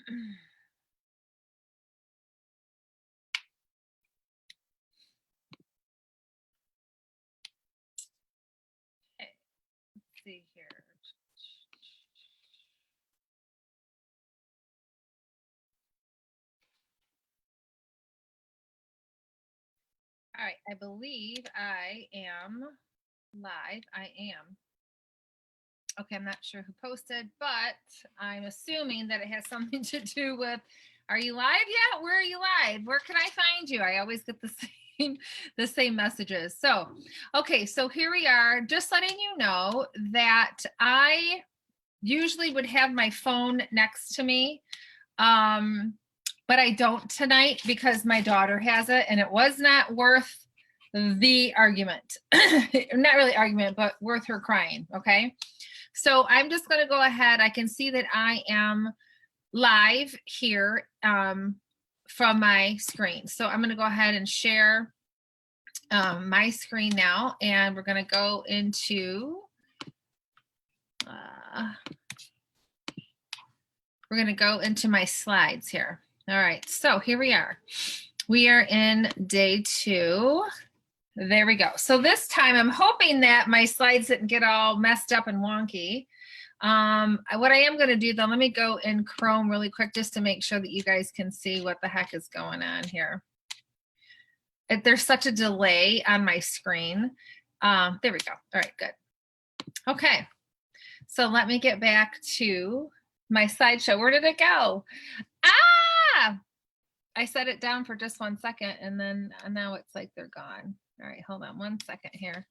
Let's see here. All right, I believe I am live. I am. Okay, I'm not sure who posted, but I'm assuming that it has something to do with, are you live yet? Where are you live? Where can I find you? I always get the same messages. So, okay, so here we are, just letting you know that I usually would have my phone next to me. But I don't tonight because my daughter has it, and it was not worth the argument. Not really argument, but worth her crying. Okay. So I'm just going to go ahead. I can see that I am live here from my screen. So I'm going to go ahead and share my screen now, and we're going to go into my slides here. All right, so here we are. We are in day 2. There we go. So this time I'm hoping that my slides didn't get all messed up and wonky. What I am going to do though, let me go in Chrome really quick just to make sure that you guys can see what the heck is going on here. There's such a delay on my screen. There we go. All right, good. Okay, so let me get back to my slideshow. Where did it go? Ah! I set it down for just 1 second, and then now it's like they're gone. All right, hold on 1 second here.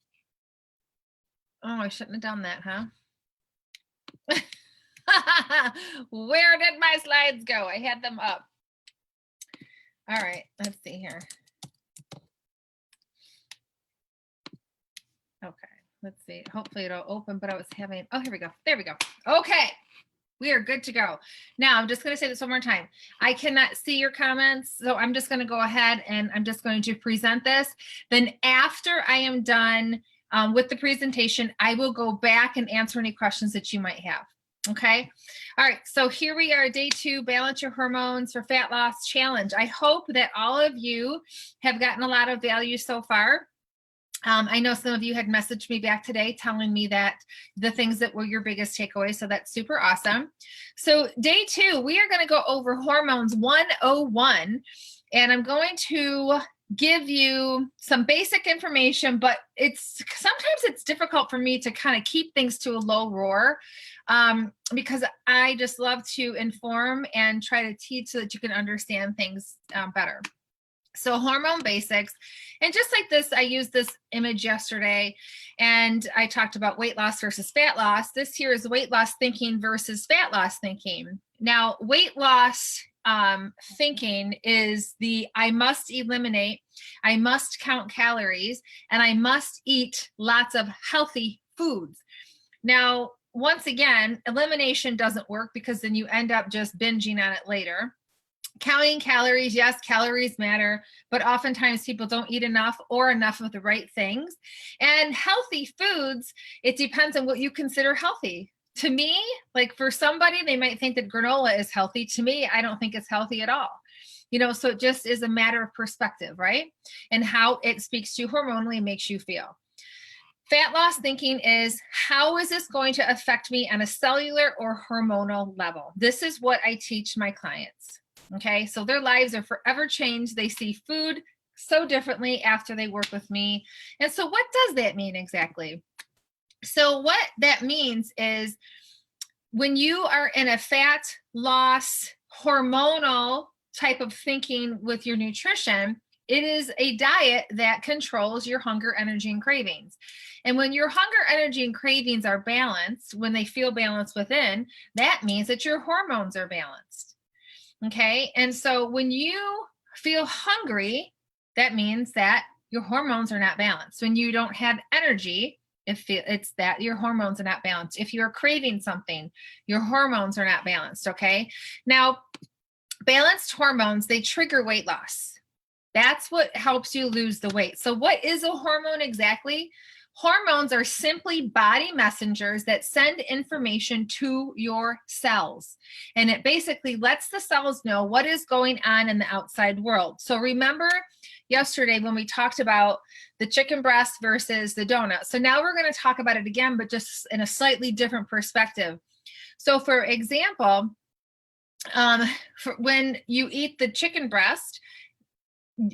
Oh, I shouldn't have done that, huh? Where did my slides go? I had them up. All right, let's see here. Okay, let's see. Hopefully it'll open, but I was having, oh, here we go. There we go. Okay. We are good to go. Now, I'm just going to say this one more time. I cannot see your comments, so I'm just going to go ahead and I'm just going to present this. Then after I am done with the presentation, I will go back and answer any questions that you might have. Okay. All right. So here we are, day 2, balance your hormones for fat loss challenge. I hope that all of you have gotten a lot of value so far. I know some of you had messaged me back today telling me that the things that were your biggest takeaways. So that's super awesome. So day 2, we are going to go over hormones 101, and I'm going to give you some basic information, but sometimes it's difficult for me to kind of keep things to a low roar because I just love to inform and try to teach so that you can understand things better. So hormone basics, and just like this, I used this image yesterday and I talked about weight loss versus fat loss. This here is weight loss thinking versus fat loss thinking. Now, weight loss thinking is I must eliminate, I must count calories, and I must eat lots of healthy foods. Now, once again, elimination doesn't work because then you end up just binging on it later. Counting calories, yes, calories matter, but oftentimes people don't eat enough or enough of the right things. And healthy foods, it depends on what you consider healthy. To me, like for somebody, they might think that granola is healthy. To me, I don't think it's healthy at all. You know, so it just is a matter of perspective, right? And how it speaks to you hormonally, makes you feel. Fat loss thinking is, how is this going to affect me on a cellular or hormonal level? This is what I teach my clients. Okay, so their lives are forever changed. They see food so differently after they work with me. And so what does that mean exactly? So what that means is when you are in a fat loss hormonal type of thinking with your nutrition, it is a diet that controls your hunger, energy, and cravings. And when your hunger, energy, and cravings are balanced, when they feel balanced within, that means that your hormones are balanced. Okay, and so when you feel hungry, that means that your hormones are not balanced. When you don't have energy, it's that your hormones are not balanced. If you're craving something, your hormones are not balanced. Okay, now balanced hormones, they trigger weight loss. That's what helps you lose the weight. So what is a hormone exactly? Hormones are simply body messengers that send information to your cells. And it basically lets the cells know what is going on in the outside world. So remember yesterday when we talked about the chicken breast versus the donut. So now we're going to talk about it again, but just in a slightly different perspective. So for example, when you eat the chicken breast,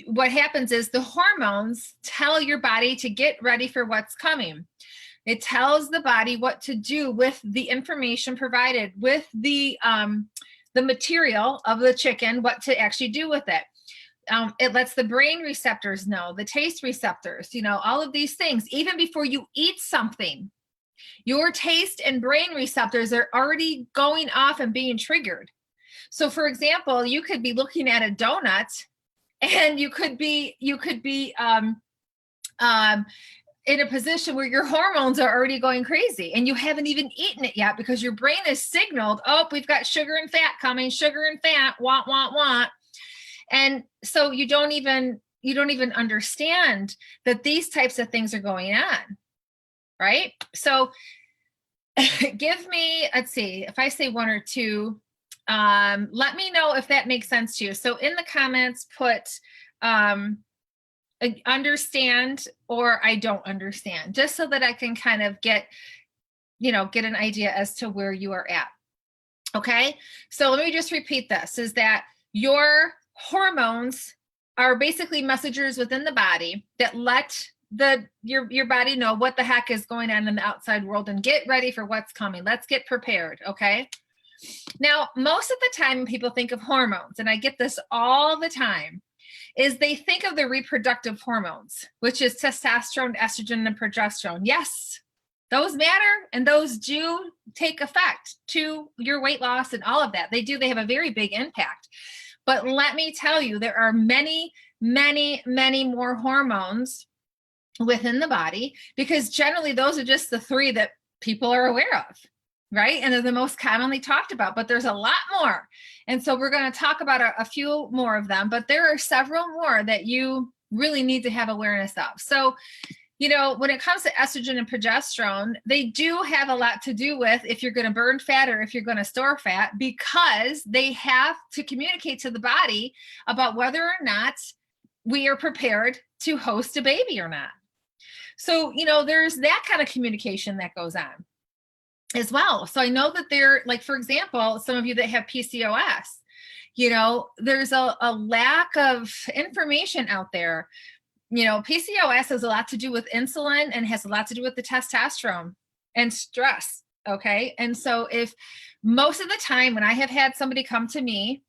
what happens is the hormones tell your body to get ready for what's coming. It tells the body what to do with the information provided, with the material of the chicken, what to actually do with it. It lets the brain receptors know, the taste receptors, all of these things. Even before you eat something, your taste and brain receptors are already going off and being triggered. So for example, you could be looking at a donut and you could be in a position where your hormones are already going crazy and you haven't even eaten it yet because your brain is signaled, oh, we've got sugar and fat coming, sugar and fat, want. And so you don't even understand that these types of things are going on, right? So give me, let's see, if I say one or two, let me know if that makes sense to you. So in the comments, put understand or I don't understand, just so that I can kind of get an idea as to where you are at. Okay. So let me just repeat this, is that your hormones are basically messengers within the body that let your body know what the heck is going on in the outside world and get ready for what's coming. Let's get prepared. Okay. Now, most of the time when people think of hormones, and I get this all the time, is they think of the reproductive hormones, which is testosterone, estrogen, and progesterone. Yes, those matter, and those do take effect to your weight loss and all of that. They do. They have a very big impact. But let me tell you, there are many, many, many more hormones within the body, because generally those are just the three that people are aware of. Right? And they're the most commonly talked about, but there's a lot more. And so we're going to talk about a few more of them, but there are several more that you really need to have awareness of. So, when it comes to estrogen and progesterone, they do have a lot to do with if you're going to burn fat or if you're going to store fat, because they have to communicate to the body about whether or not we are prepared to host a baby or not. So, there's that kind of communication that goes on as well. So I know that they're, like, for example, some of you that have PCOS, there's a lack of information out there. PCOS has a lot to do with insulin and has a lot to do with the testosterone and stress. Okay. And so if most of the time when I have had somebody come to me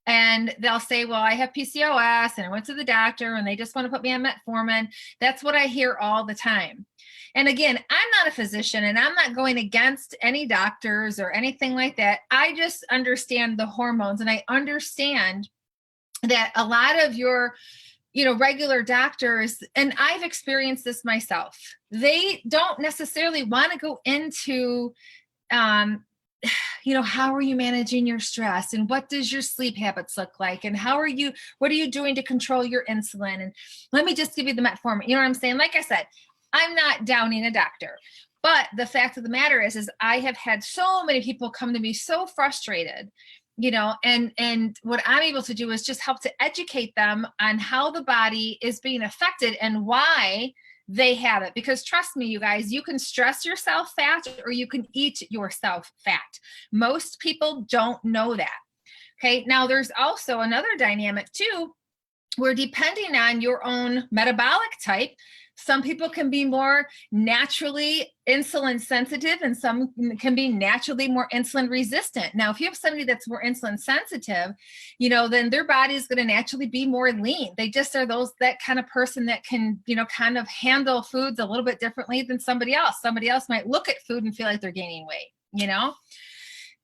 and they'll say, well, I have PCOS and I went to the doctor and they just want to put me on metformin. That's what I hear all the time. And again, I'm not a physician and I'm not going against any doctors or anything like that. I just understand the hormones, and I understand that a lot of your, regular doctors, and I've experienced this myself, they don't necessarily want to go into, how are you managing your stress, and what does your sleep habits look like, and what are you doing to control your insulin? And let me just give you the metformin. You know what I'm saying? Like I said, I'm not downing a doctor, but the fact of the matter is I have had so many people come to me so frustrated, and what I'm able to do is just help to educate them on how the body is being affected and why they have it. Because trust me, you guys, you can stress yourself fat or you can eat yourself fat. Most people don't know that. Okay. Now there's also another dynamic too, where depending on your own metabolic type, some people can be more naturally insulin sensitive and some can be naturally more insulin resistant. Now, if you have somebody that's more insulin sensitive, then their body is going to naturally be more lean. They just are that kind of person that can, kind of handle foods a little bit differently than somebody else. Somebody else might look at food and feel like they're gaining weight,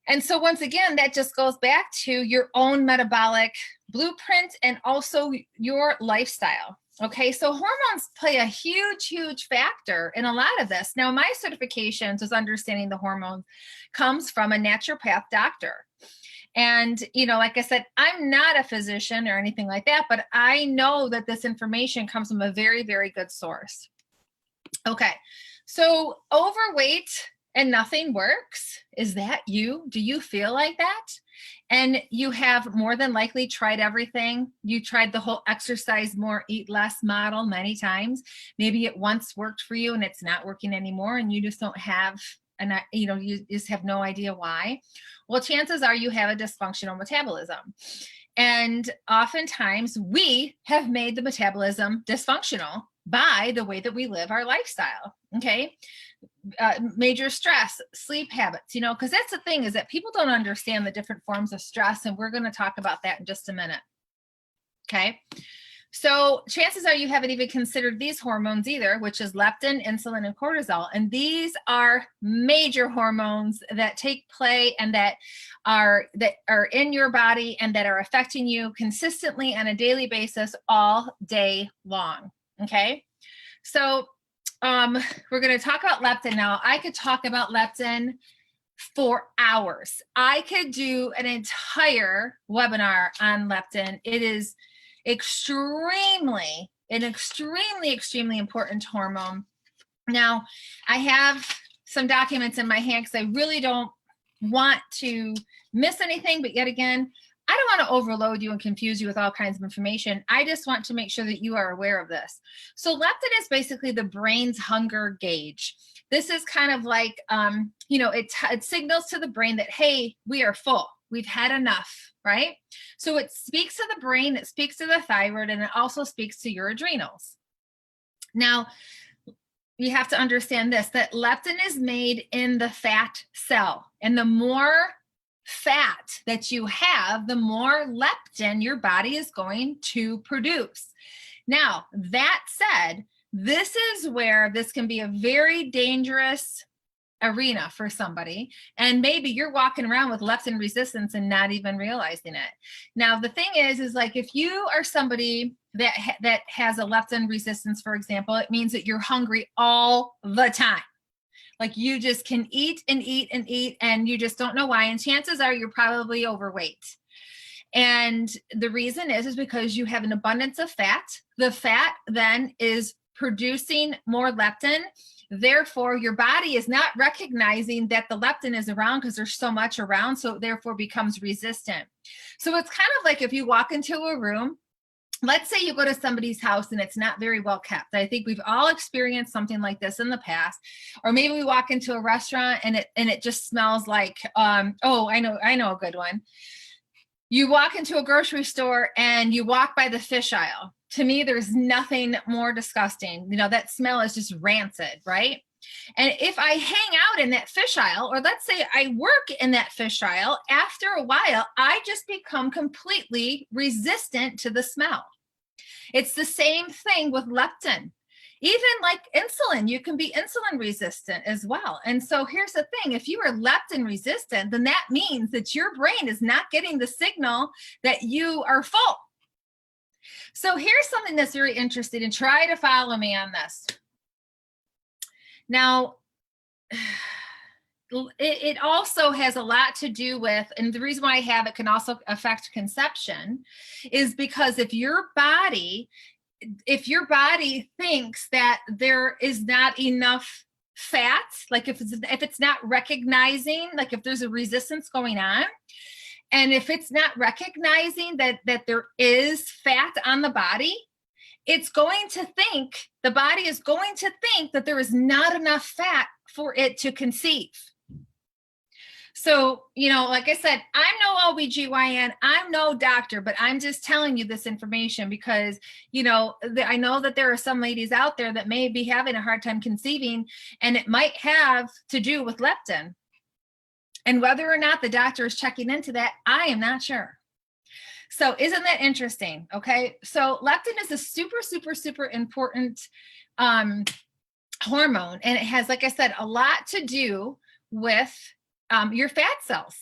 And so once again, that just goes back to your own metabolic blueprint and also your lifestyle. Okay, so hormones play a huge, huge factor in a lot of this. Now, my certifications as understanding the hormones comes from a naturopath doctor. And, like I said, I'm not a physician or anything like that, but I know that this information comes from a very, very good source. Okay. So overweight and nothing works. Is that you? Do you feel like that? And you have more than likely tried everything. You tried the whole exercise more, eat less model many times. Maybe it once worked for you and it's not working anymore, and you just don't have you just have no idea why. Well, chances are you have a dysfunctional metabolism. And oftentimes we have made the metabolism dysfunctional by the way that we live our lifestyle. Okay. Major stress, sleep habits, because that's the thing, is that people don't understand the different forms of stress. And we're going to talk about that in just a minute. Okay. So chances are you haven't even considered these hormones either, which is leptin, insulin, and cortisol. And these are major hormones that take play and that are in your body and that are affecting you consistently on a daily basis all day long. Okay. So we're going to talk about leptin now. I could talk about leptin for hours. I could do an entire webinar on leptin. It is extremely important hormone. Now, I have some documents in my hand because I really don't want to miss anything, but yet again, I don't want to overload you and confuse you with all kinds of information. I just want to make sure that you are aware of this. So leptin is basically the brain's hunger gauge. This is kind of like, it signals to the brain that, hey, we are full. We've had enough, right? So it speaks to the brain, it speaks to the thyroid, and it also speaks to your adrenals. Now, you have to understand this, that leptin is made in the fat cell. And the more fat that you have, the more leptin your body is going to produce. Now, that said, this is where this can be a very dangerous arena for somebody, and maybe you're walking around with leptin resistance and not even realizing it. Now, the thing is like, if you are somebody that has a leptin resistance, for example, it means that you're hungry all the time. Like you just can eat and eat and eat, and you just don't know why. And chances are you're probably overweight. And the reason is because you have an abundance of fat. The fat then is producing more leptin. Therefore, your body is not recognizing that the leptin is around because there's so much around. So it therefore becomes resistant. So it's kind of like if you walk into a room, let's say you go to somebody's house and it's not very well kept. I think we've all experienced something like this in the past. Or maybe we walk into a restaurant and it just smells like, I know a good one. You walk into a grocery store and you walk by the fish aisle. To me, there's nothing more disgusting. That smell is just rancid, right? And if I hang out in that fish aisle, or let's say I work in that fish aisle, after a while, I just become completely resistant to the smell. It's the same thing with leptin. Even like insulin, you can be insulin resistant as well. And so here's the thing, if you are leptin resistant, then that means that your brain is not getting the signal that you are full. So here's something that's very interesting, and try to follow me on this. Now, it also has a lot to do with, and the reason why I have it can also affect conception, is because if your body thinks that there is not enough fat, like if it's not recognizing, like if there's a resistance going on, and if it's not recognizing that there is fat on the body, it's going to think, the body is going to think that there is not enough fat for it to conceive. So, like I said, I'm no OBGYN, I'm no doctor, but I'm just telling you this information because, I know that there are some ladies out there that may be having a hard time conceiving, and it might have to do with leptin. And whether or not the doctor is checking into that, I am not sure. So isn't that interesting? Okay. So leptin is a super, super, super important hormone. And it has, like I said, a lot to do with your fat cells.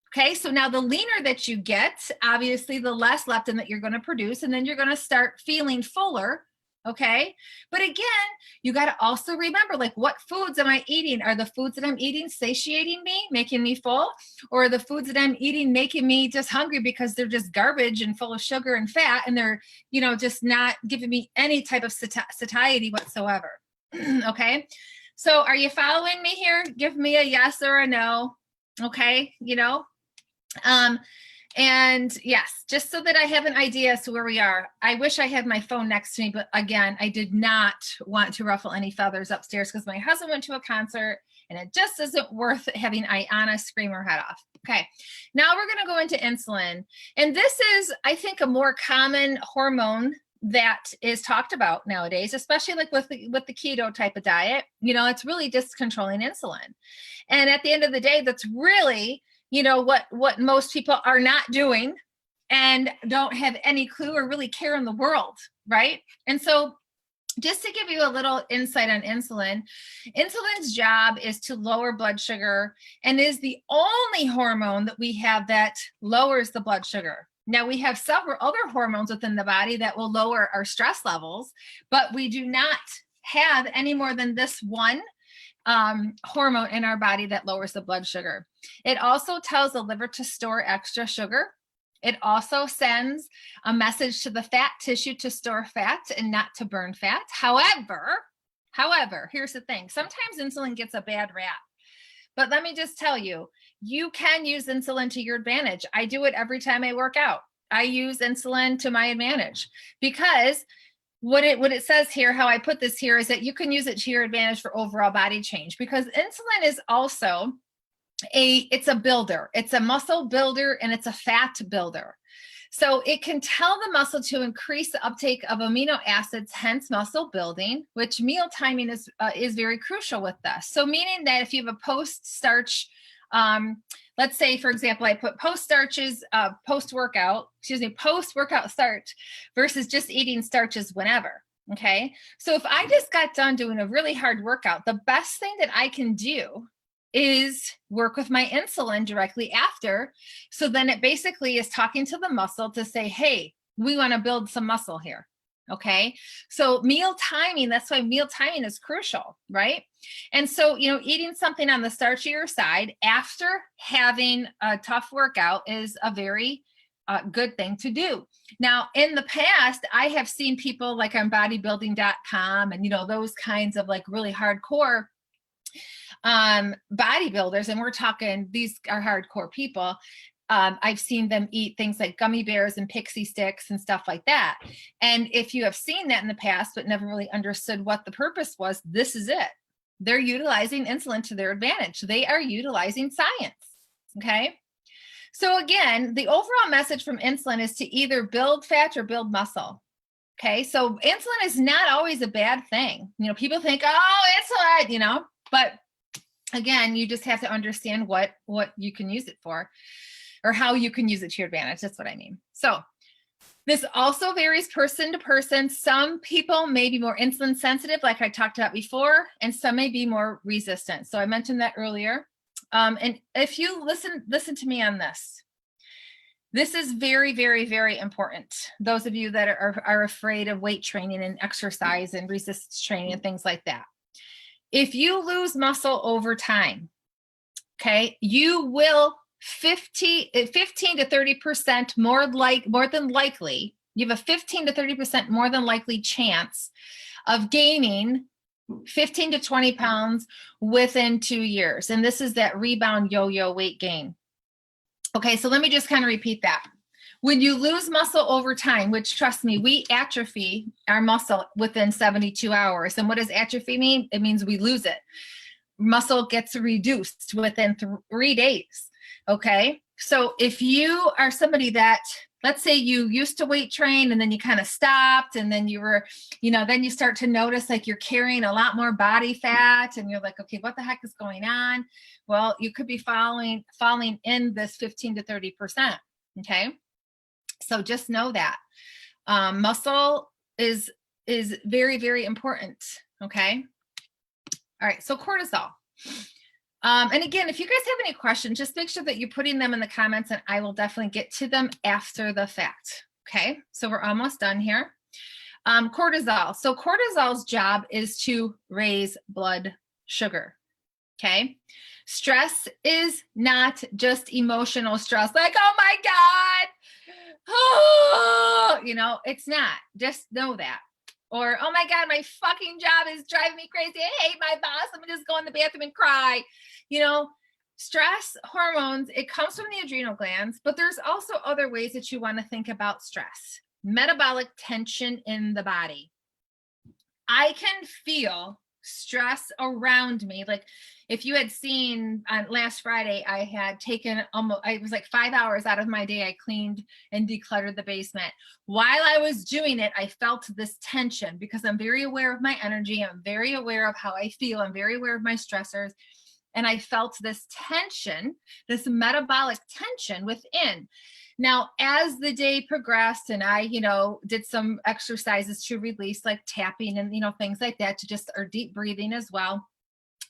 Okay. So now the leaner that you get, obviously the less leptin that you're going to produce, and then you're going to start feeling fuller. Okay. But again, you got to also remember, like, what foods am I eating? Are the foods that I'm eating satiating me, making me full? Or are the foods that I'm eating making me just hungry because they're just garbage and full of sugar and fat, and they're, just not giving me any type of satiety whatsoever? Okay. So are you following me here? Give me a yes or a no. Okay. And yes, just so that I have an idea as to where we are. I wish I had my phone next to me, but again, I did not want to ruffle any feathers upstairs because my husband went to a concert and it just isn't worth having Ayana scream her head off. Okay, now we're going to go into insulin. And this is, I think, a more common hormone that is talked about nowadays, especially like with the keto type of diet. It's really just controlling insulin. And at the end of the day, that's really what most people are not doing and don't have any clue or really care in the world, right? And so just to give you a little insight on insulin, insulin's job is to lower blood sugar and is the only hormone that we have that lowers the blood sugar. Now, we have several other hormones within the body that will lower our stress levels, but we do not have any more than this one hormone in our body that lowers the blood sugar. It also tells the liver to store extra sugar. It also sends a message to the fat tissue to store fat and not to burn fat. However, here's the thing. Sometimes insulin gets a bad rap. But let me just tell you, you can use insulin to your advantage. I do it every time I work out. I use insulin to my advantage because what it says here, how I put this here, is that you can use it to your advantage for overall body change, because insulin is also it's a builder. It's a muscle builder and it's a fat builder. So it can tell the muscle to increase the uptake of amino acids, hence muscle building, which meal timing is very crucial with this. So meaning that if you have a post-starch, let's say, for example, I put post-workout starch versus just eating starches whenever. Okay. So if I just got done doing a really hard workout, the best thing that I can do is work with my insulin directly after. So then it basically is talking to the muscle to say, hey, we want to build some muscle here. Okay. So meal timing, that's why meal timing is crucial, right? And so, eating something on the starchier side after having a tough workout is a very good thing to do. Now, in the past, I have seen people like on bodybuilding.com and, those kinds of like really hardcore bodybuilders, and we're talking, these are hardcore people. I've seen them eat things like gummy bears and pixie sticks and stuff like that. And if you have seen that in the past, but never really understood what the purpose was, this is it. They're utilizing insulin to their advantage. They are utilizing science. Okay. So again, the overall message from insulin is to either build fat or build muscle. Okay. So insulin is not always a bad thing. People think, oh, insulin, but again, you just have to understand what you can use it for, or how you can use it to your advantage. That's what I mean. So this also varies person to person. Some people may be more insulin sensitive, like I talked about before, and some may be more resistant. So I mentioned that earlier. And if you listen to me on this, this is very, very, very important. Those of you that are afraid of weight training and exercise and resistance training and things like that. If you lose muscle over time, okay, you will 15 to 30% more than likely, you have a 15 to 30% more than likely chance of gaining 15 to 20 pounds within 2 years. And this is that rebound yo-yo weight gain. Okay, so let me just kind of repeat that. When you lose muscle over time, which trust me, we atrophy our muscle within 72 hours. And what does atrophy mean? It means we lose it. Muscle gets reduced within 3 days. Okay. So if you are somebody that, let's say you used to weight train and then you kind of stopped, and then you were, then you start to notice like you're carrying a lot more body fat and you're like, okay, what the heck is going on? Well, you could be falling in this 15 to 30%. Okay. So just know that muscle is very, very important. Okay. All right. So cortisol. And again, if you guys have any questions, just make sure that you're putting them in the comments and I will definitely get to them after the fact. Okay. So we're almost done here. Cortisol. So cortisol's job is to raise blood sugar. Okay. Stress is not just emotional stress. Like, oh my God. Oh, it's not. Just know that. Or, oh my God, my fucking job is driving me crazy. I hate my boss. Let me just go in the bathroom and cry. You know, stress hormones, it comes from the adrenal glands, but there's also other ways that you want to think about stress. Metabolic tension in the body. I can feel stress around me. Like if you had seen on last Friday, I had taken almost, I was like 5 hours out of my day. I cleaned and decluttered the basement. While I was doing it, I felt this tension because I'm very aware of my energy. I'm very aware of how I feel. I'm very aware of my stressors. And I felt this tension, this metabolic tension within. Now, as the day progressed and I, did some exercises to release, like tapping and, things like that, to just, or deep breathing as well,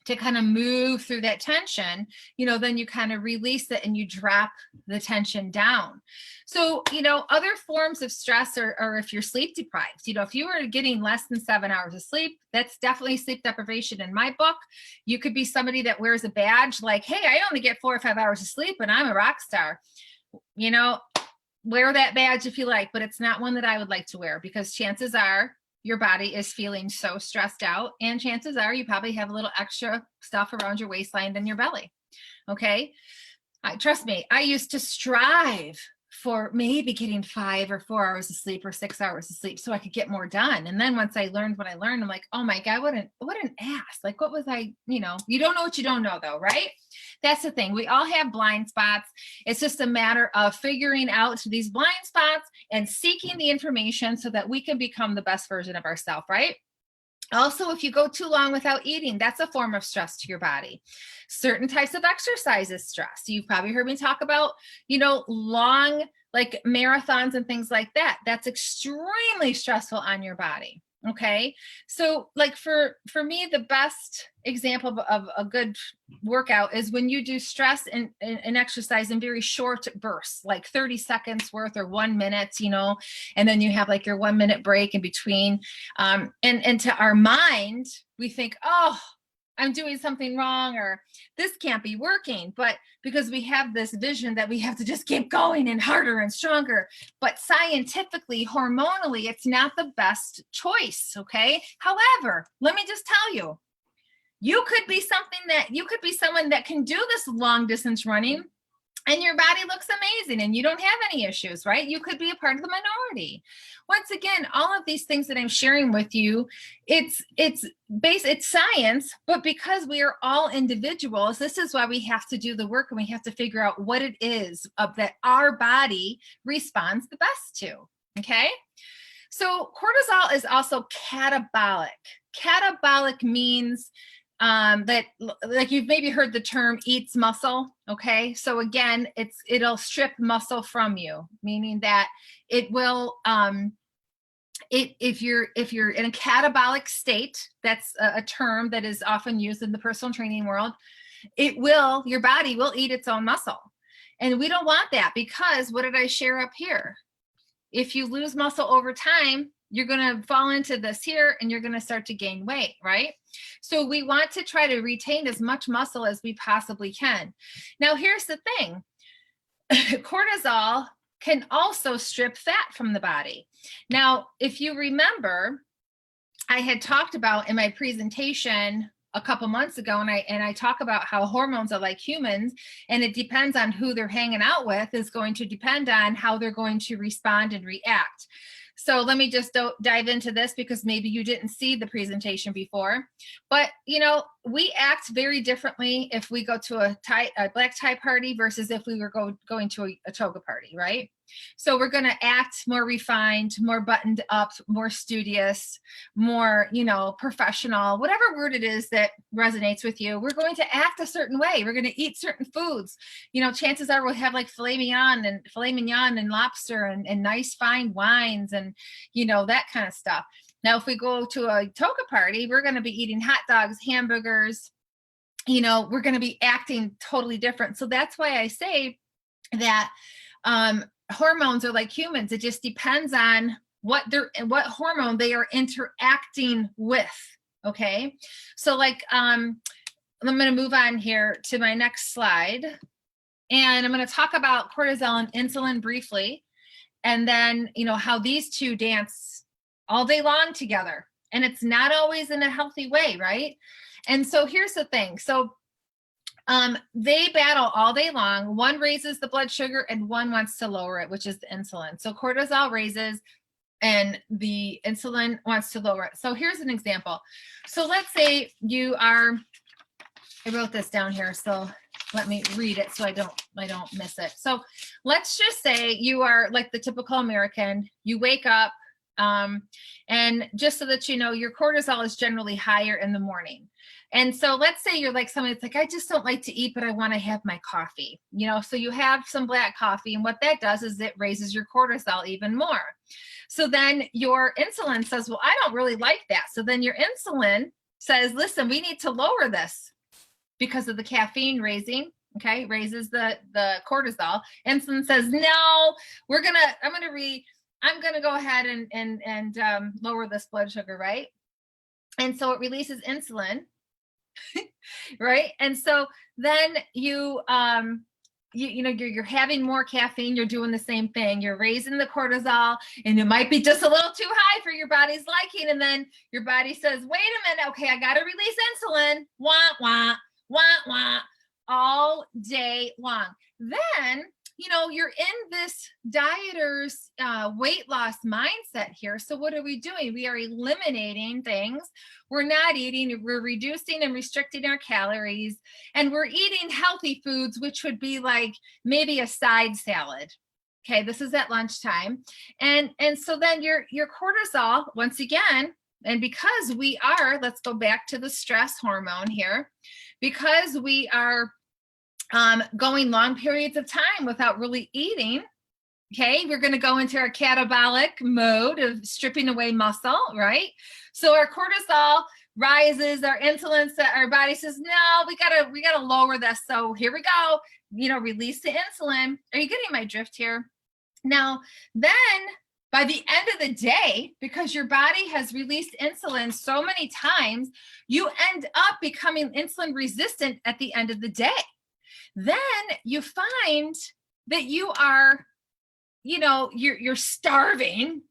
to kind of move through that tension, then you kind of release it and you drop the tension down. So, other forms of stress or if you're sleep deprived, if you were getting less than 7 hours of sleep, that's definitely sleep deprivation in my book. You could be somebody that wears a badge like, hey, I only get 4 or 5 hours of sleep and I'm a rock star. Wear that badge if you like, but it's not one that I would like to wear because chances are your body is feeling so stressed out and chances are you probably have a little extra stuff around your waistline than your belly. Okay. Trust me, I used to strive for maybe getting 5 or 4 hours of sleep or 6 hours of sleep so I could get more done. And then once I learned what I learned, I'm like, oh my God, what an ass. Like, what was I, you don't know what you don't know though, right? That's the thing. We all have blind spots. It's just a matter of figuring out these blind spots and seeking the information so that we can become the best version of ourselves, right? Also, if you go too long without eating, that's a form of stress to your body. Certain types of exercise is stress. You've probably heard me talk about, long like marathons and things like that. That's extremely stressful on your body. Okay. So like for me, the best example of a good workout is when you do stress and exercise in very short bursts, like 30 seconds worth or 1 minute, and then you have like your 1 minute break in between. And to our mind, we think, oh, I'm doing something wrong or this can't be working. But because we have this vision that we have to just keep going and harder and stronger. But scientifically, hormonally, it's not the best choice. Okay. However, let me just tell you, you could be someone that can do this long distance running and your body looks amazing and you don't have any issues, right? You could be a part of the minority. Once again, all of these things that I'm sharing with you, it's science, but because we are all individuals, this is why we have to do the work and we have to figure out what it is that our body responds the best to. Okay. So cortisol is also catabolic. Catabolic means that, like, you've maybe heard the term eats muscle. Okay. So again, it'll strip muscle from you, meaning that it will, if you're in a catabolic state, that's a term that is often used in the personal training world, your body will eat its own muscle. And we don't want that because what did I share up here? If you lose muscle over time, you're going to fall into this here and you're going to start to gain weight, right? So we want to try to retain as much muscle as we possibly can. Now, here's the thing. Cortisol can also strip fat from the body. Now, if you remember, I had talked about in my presentation a couple months ago, and I talk about how hormones are like humans, and it depends on who they're hanging out with is going to depend on how they're going to respond and react. So let me just dive into this because maybe you didn't see the presentation before, but we act very differently if we go to a black tie party versus if we were going to a toga party, right? So we're going to act more refined, more buttoned up, more studious, more, professional, whatever word it is that resonates with you. We're going to act a certain way. We're going to eat certain foods. Chances are we'll have like filet mignon and lobster and nice fine wines and, that kind of stuff. Now, if we go to a toga party, we're going to be eating hot dogs, hamburgers, we're going to be acting totally different. So that's why I say that, hormones are like humans. It just depends on what hormone they are interacting with. Okay. So like, I'm going to move on here to my next slide and I'm going to talk about cortisol and insulin briefly. And then, how these two dance all day long together. And it's not always in a healthy way, right? And so here's the thing. So they battle all day long. One raises the blood sugar and one wants to lower it, which is the insulin. So cortisol raises and the insulin wants to lower it. So here's an example. So let's say you are, I wrote this down here, so let me read it so I don't miss it. So let's just say you are like the typical American. You wake up, and just so that you know, your cortisol is generally higher in the morning. And so let's say you're like somebody that's like, I just don't like to eat, but I want to have my coffee, you know, so you have some black coffee, and what that does is it raises your cortisol even more. So then your insulin says, well, I don't really like that. So then your insulin says, listen, we need to lower this because of the caffeine raising, okay, raises the cortisol. Insulin says, no, I'm gonna go ahead and lower this blood sugar, right? And so it releases insulin, right? And so then you're having more caffeine, you're doing the same thing, you're raising the cortisol, and it might be just a little too high for your body's liking. And then your body says, wait a minute, okay, I got to release insulin, wah, wah, wah, wah, all day long. Then, you're in this dieter's weight loss mindset here. So what are we doing? We are eliminating things. We're not eating, we're reducing and restricting our calories, and we're eating healthy foods, which would be like maybe a side salad. Okay, this is at lunchtime. And so then your cortisol, once again, and because we are, let's go back to the stress hormone here, because we are going long periods of time without really eating, okay, we're going to go into our catabolic mode of stripping away muscle, right? So our cortisol rises, our insulin, our body says, no, we gotta lower this. So here we go, release the insulin. Are you getting my drift here? Now, then by the end of the day, because your body has released insulin so many times, you end up becoming insulin resistant at the end of the day. Then you find that you are, you're starving.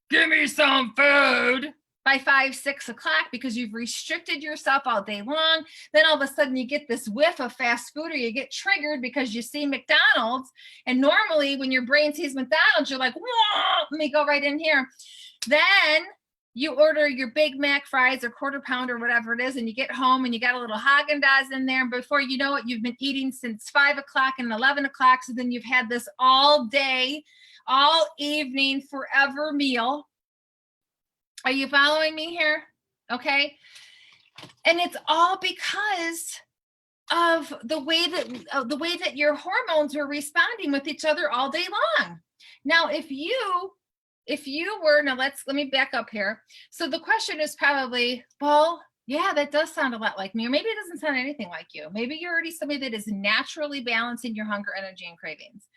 Give me some food by 5, 6 o'clock because you've restricted yourself all day long. Then all of a sudden you get this whiff of fast food, or you get triggered because you see McDonald's. And normally when your brain sees McDonald's, you're like, whoa, let me go right in here. Then you order your Big Mac fries or quarter pound or whatever it is, and you get home and you got a little Haagen-Dazs in there. And before you know it, you've been eating since 5 o'clock and 11 o'clock. So then you've had this all day, all evening, forever meal. Are you following me here? Okay. And it's all because of the way that your hormones were responding with each other all day long. Now, if you were, let me back up here. So the question is probably, well, yeah, that does sound a lot like me, or maybe it doesn't sound anything like you. Maybe you're already somebody that is naturally balancing your hunger, energy, and cravings.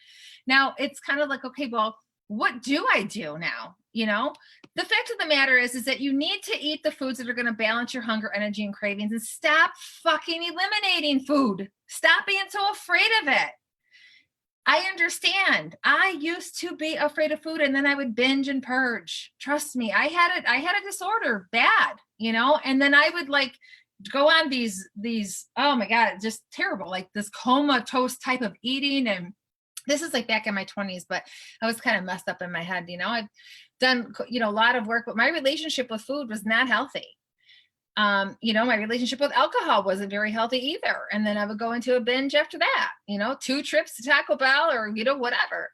Now it's kind of like, okay, well, what do I do now? The fact of the matter is that you need to eat the foods that are going to balance your hunger, energy, and cravings, and stop fucking eliminating food. Stop being so afraid of it. I understand. I used to be afraid of food, and then I would binge and purge. Trust me, I had a disorder, bad, and then I would like go on these, oh my God, just terrible, like this comatose type of eating. And this is like back in my 20s, but I was kind of messed up in my head. I've done, a lot of work, but my relationship with food was not healthy. My relationship with alcohol wasn't very healthy either. And then I would go into a binge after that, 2 trips to Taco Bell or, whatever.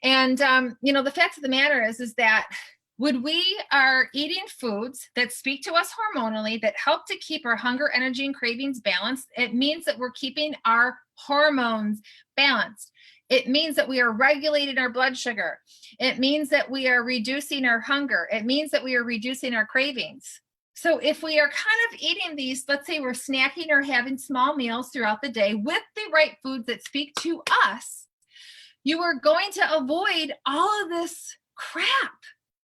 And, the fact of the matter is that when we are eating foods that speak to us hormonally, that help to keep our hunger, energy, and cravings balanced, it means that we're keeping our hormones balanced. It means that we are regulating our blood sugar. It means that we are reducing our hunger. It means that we are reducing our cravings. So if we are kind of eating these, let's say we're snacking or having small meals throughout the day with the right foods that speak to us, you are going to avoid all of this crap.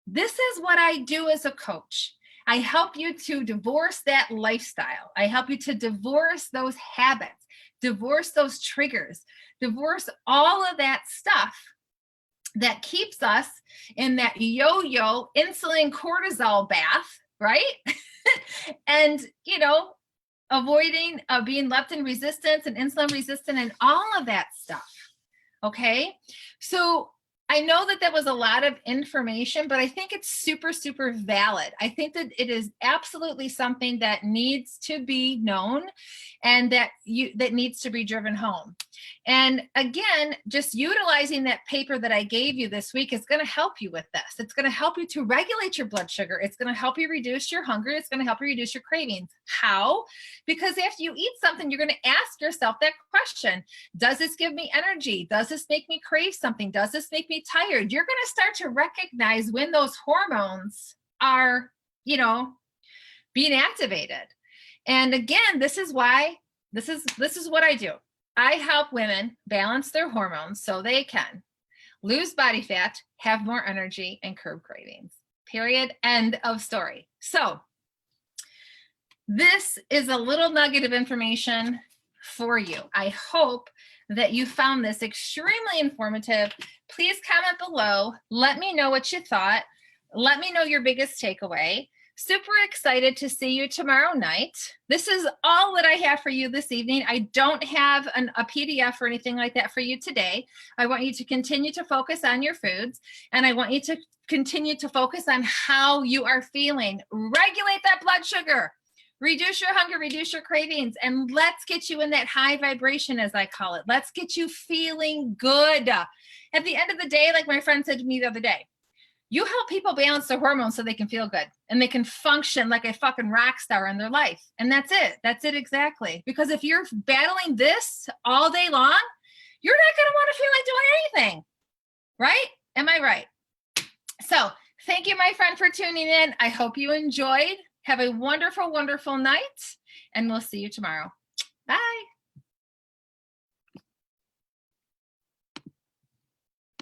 This is what I do as a coach. I help you to divorce that lifestyle. I help you to divorce those habits, divorce those triggers, divorce all of that stuff that keeps us in that yo-yo insulin cortisol bath, right? And, you know, avoiding being leptin resistance and insulin resistant and all of that stuff. Okay. So I know that was a lot of information, but I think it's super, super valid. I think that it is absolutely something that needs to be known and that needs to be driven home. And again, just utilizing that paper that I gave you this week is going to help you with this. It's going to help you to regulate your blood sugar. It's going to help you reduce your hunger. It's going to help you reduce your cravings. How? Because after you eat something, you're going to ask yourself that question. Does this give me energy? Does this make me crave something? Does this make me tired? You're going to start to recognize when those hormones are, you know, being activated. And again, this is why, this is what I do. I help women balance their hormones so they can lose body fat, have more energy, and curb cravings. Period. End of story. So this is a little nugget of information for you. I hope that you found this extremely informative. Please comment below. Let me know what you thought. Let me know your biggest takeaway. Super excited to see you tomorrow night. This is all that I have for you this evening. I don't have a PDF or anything like that for you today. I want you to continue to focus on your foods, and I want you to continue to focus on how you are feeling. Regulate that blood sugar. Reduce your hunger, reduce your cravings, and let's get you in that high vibration, as I call it. Let's get you feeling good. At the end of the day, like my friend said to me the other day, you help people balance their hormones so they can feel good and they can function like a fucking rock star in their life. And that's it. That's it exactly. Because if you're battling this all day long, you're not going to want to feel like doing anything. Right? Am I right? So thank you, my friend, for tuning in. I hope you enjoyed. Have a wonderful, wonderful night, and we'll see you tomorrow. Bye.